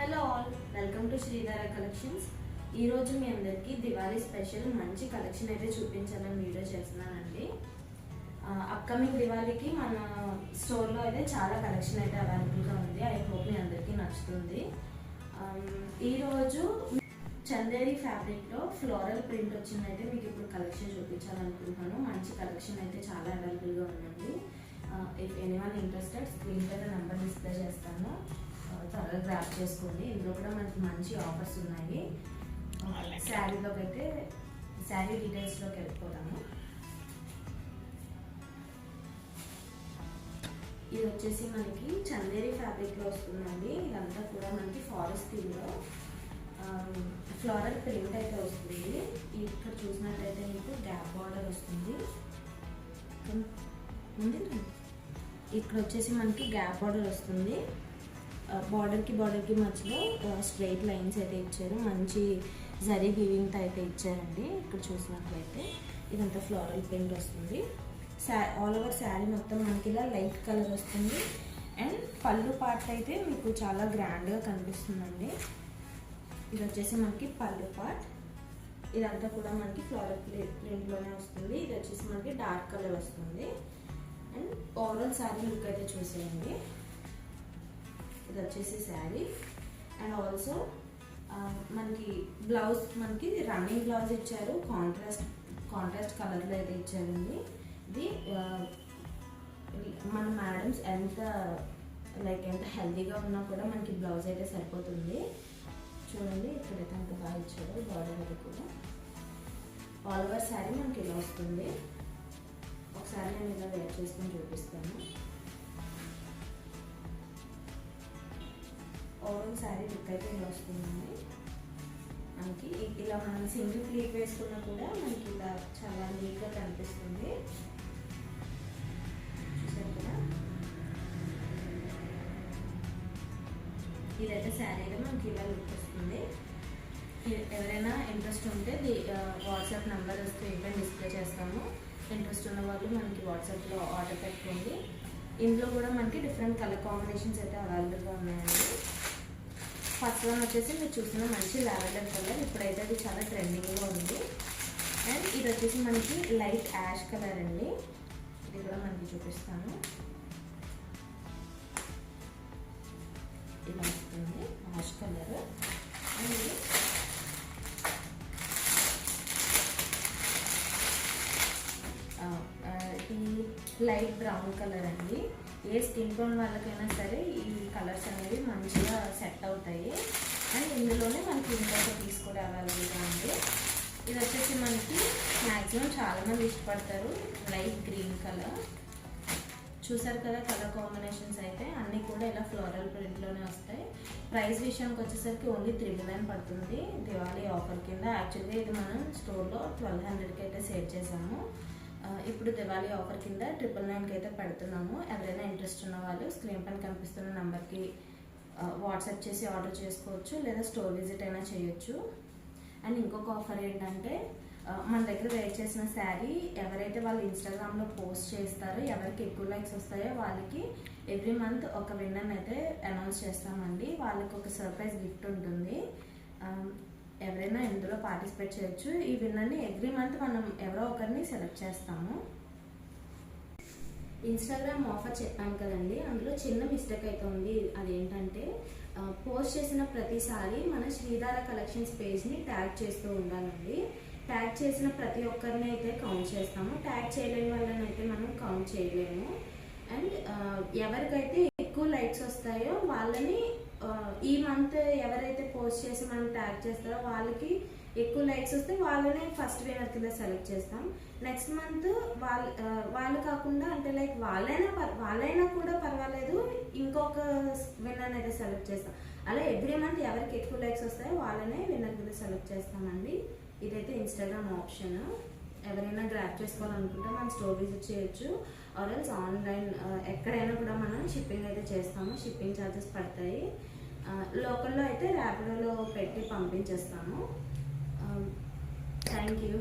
Hello all, welcome to Sridhara collections. ఈరోజు మీ అందరికీ దివాళీ స్పెషల్ మంచి కలెక్షన్ అయితే చూపించాలని వీడియో చేస్తున్నానండి. అప్కమింగ్ దివాళీకి మన స్టోర్లో అయితే చాలా కలెక్షన్ అయితే అవైలబుల్గా ఉంది. ఐ హోప్ మీ అందరికీ నచ్చుతుంది. ఈరోజు చందేరి ఫ్యాబ్రిక్లో ఫ్లోరల్ ప్రింట్ వచ్చిందైతే మీకు ఇప్పుడు కలెక్షన్ చూపించాలనుకుంటున్నాను. మంచి కలెక్షన్ అయితే చాలా అవైలబుల్గా ఉందండి. ఇఫ్ ఎనీవన్ ఇంట్రెస్టెడ్ స్క్రీన్ పైన నెంబర్ డిస్ప్లే చేస్తాను, త్వరగా గ్రాప్ చేసుకోండి. ఇందులో కూడా మనకి మంచి ఆఫర్స్ ఉన్నాయి. శారీలోకి అయితే శారీ డీటెయిల్స్లోకి వెళ్ళిపోతాము. ఇది వచ్చేసి మనకి చందేరి ఫ్యాబ్రిక్లో వస్తుందండి. ఇదంతా కూడా మనకి ఫారెస్ట్ థీమ్లో ఫ్లోరల్ ప్రింట్ అయితే వస్తుంది. ఇక్కడ చూసినట్లయితే మీకు గ్యాప్ బార్డర్ వస్తుంది. ఇక్కడ వచ్చేసి మనకి గ్యాప్ బార్డర్ వస్తుంది. బార్డర్కి మధ్యలో స్ట్రైట్ లైన్స్ అయితే ఇచ్చారు. మంచి జరీ వీవింగ్తో అయితే ఇచ్చారండి. ఇక్కడ చూసినట్లయితే ఇదంతా ఫ్లోరల్ ప్రింట్ వస్తుంది. ఆల్ ఓవర్ శారీ మొత్తం మనకి ఇలా లైట్ కలర్ వస్తుంది. అండ్ పళ్ళు పార్ట్ అయితే మీకు చాలా గ్రాండ్గా కనిపిస్తుందండి. ఇది వచ్చేసి మనకి పళ్ళు పార్ట్. ఇదంతా కూడా మనకి ఫ్లోరల్ ప్రింట్లోనే వస్తుంది. ఇది వచ్చేసి మనకి డార్క్ కలర్ వస్తుంది. అండ్ ఓవరాల్ శారీ లుక్ అయితే చూసేయండి. ఇది వచ్చేసి శారీ. అండ్ ఆల్సో మనకి బ్లౌజ్, మనకి రన్నింగ్ బ్లౌజ్ ఇచ్చారు. కాంట్రాస్ట్ కలర్లో అయితే ఇచ్చారండి. ఇది మన మేడమ్స్ ఎంత హెల్తీగా ఉన్నా కూడా మనకి బ్లౌజ్ అయితే సరిపోతుంది. చూడండి, ఇక్కడైతే అంత బాగా ఇచ్చారు. బార్డర్ వరకు కూడా ఆల్ ఓవర్ శారీ మనకి ఇలా వస్తుంది. ఒకసారి నేను ఇలా వేర్ చేసుకొని చూపిస్తాను. ఓవరాల్ శారీ లుక్ అయితే ఇలా వస్తుందండి. మనకి ఇలా మనం సింగిల్ ప్లీట్ వేసుకున్నా కూడా మనకి ఇలా చాలా నీట్గా కనిపిస్తుంది. చూసారు కదా, ఇదైతే శారీ అయితే మనకి ఇలా లుక్ వస్తుంది. ఎవరైనా ఇంట్రెస్ట్ ఉంటే వాట్సాప్ నెంబర్ స్క్రీన్ పైన డిస్ప్లే చేస్తాము. ఇంట్రెస్ట్ ఉన్న వాళ్ళు మనకి వాట్సాప్లో ఆర్డర్ పెట్టుకోండి. ఇందులో కూడా మనకి డిఫరెంట్ కలర్ కాంబినేషన్స్ అయితే అవైలబుల్గా ఉన్నాయండి. ఫస్ట్ వన్ వచ్చేసి మీరు చూసిన మంచి లావెండర్ కలర్. ఇప్పుడైతే అది చాలా ట్రెండింగ్లో ఉంది. అండ్ ఇది వచ్చేసి మనకి లైట్ యాష్ కలర్ అండి. ఇది కూడా మనకి చూపిస్తాను. ఇలా వస్తుంది యాష్ కలర్. అండ్ ఇది లైట్ బ్రౌన్ కలర్ అండి. ఏ స్కిన్ టోన్ వాళ్ళకైనా సరే ఈ కలర్స్ అనేవి మంచిగా సెట్ అవుతాయి. అండ్ ఇందులోనే మనకి ఇంకొక పీస్ కూడా అవైలబుల్గా ఉంది. ఇది వచ్చేసి మనకి మ్యాక్సిమం చాలామంది ఇష్టపడతారు. Light green colour. చూసారు కదా, కలర్ కాంబినేషన్స్ అయితే అన్నీ కూడా ఇలా ఫ్లోరల్ ప్రింట్లోనే వస్తాయి. ప్రైస్ విషయానికి వచ్చేసరికి ఓన్లీ 399 పడుతుంది దివాళీ ఆఫర్ కింద. యాక్చువల్గా ఇది మనం స్టోర్లో 1200కి అయితే సేల్ చేసాము. ఇప్పుడు దివాళీ ఆఫర్ కింద 999కి అయితే పెడుతున్నాము. ఎవరైనా ఇంట్రెస్ట్ ఉన్న వాళ్ళు స్క్రీన్ పైన కనిపిస్తున్న నెంబర్కి వాట్సాప్ చేసి ఆర్డర్ చేసుకోవచ్చు, లేదా స్టోర్ విజిట్ అయినా చేయొచ్చు. అండ్ ఇంకొక ఆఫర్ ఏంటంటే, మన దగ్గర వేర్ చేసిన శారీ ఎవరైతే వాళ్ళు ఇన్స్టాగ్రామ్లో పోస్ట్ చేస్తారో, ఎవరికి ఎక్కువ లైక్స్ వస్తాయో వాళ్ళకి ఎవ్రీ మంత్ ఒక విన్నర్ అయితే అనౌన్స్ చేస్తామండి. వాళ్ళకి ఒక సర్ప్రైజ్ గిఫ్ట్ ఉంటుంది. ఎవరైనా ఇందులో పార్టిసిపేట్ చేయొచ్చు. ఈ విన్నర్ని ఎవ్రీ మంత్ మనం ఎవరో ఒకరిని సెలెక్ట్ చేస్తాము. ఇన్స్టాగ్రామ్ ఆఫర్ చెప్పాను కదండి, అందులో చిన్న మిస్టేక్ అయితే ఉంది. అదేంటంటే, పోస్ట్ చేసిన ప్రతిసారి మన శ్రీధార కలెక్షన్స్ పేజ్ని ట్యాగ్ చేస్తూ ఉండాలండి. ట్యాగ్ చేసిన ప్రతి ఒక్కరిని అయితే కౌంట్ చేస్తాము. ట్యాగ్ చేయలేని వాళ్ళని అయితే మనం కౌంట్ చేయలేము. అండ్ ఎవరికైతే ఎక్కువ లైక్స్ వస్తాయో వాళ్ళని ఈ మంత్ ఎవరైతే పోస్ట్ చేసి మనం ట్యాగ్ చేస్తారో వాళ్ళకి ఎక్కువ లైక్స్ వస్తే వాళ్ళనే ఫస్ట్ విన్నర్ కింద సెలెక్ట్ చేస్తాం. నెక్స్ట్ మంత్ వాళ్ళు కాకుండా, అంటే లైక్ వాళ్ళైనా కూడా పర్వాలేదు, ఇంకొక విన్నర్ అయితే సెలెక్ట్ చేస్తాం. అలా ఎవ్రీ మంత్ ఎవరికి ఎక్కువ లైక్స్ వస్తాయో వాళ్ళనే విన్నర్ కింద సెలెక్ట్ చేస్తామండి. ఇదైతే ఇన్స్టాగ్రామ్ ఆప్షన్. ఎవరైనా గ్రాప్ చేసుకోవాలనుకుంటే మనం స్టోర్ విజిట్ చేయొచ్చు. ఆర్ఎల్స్ ఆన్లైన్ ఎక్కడైనా కూడా మనం షిప్పింగ్ అయితే చేస్తాము. షిప్పింగ్ ఛార్జెస్ పడతాయి. లోకల్లో అయితే ర్యాపిడోలో పెట్టి పంపించేస్తాము. Thank you.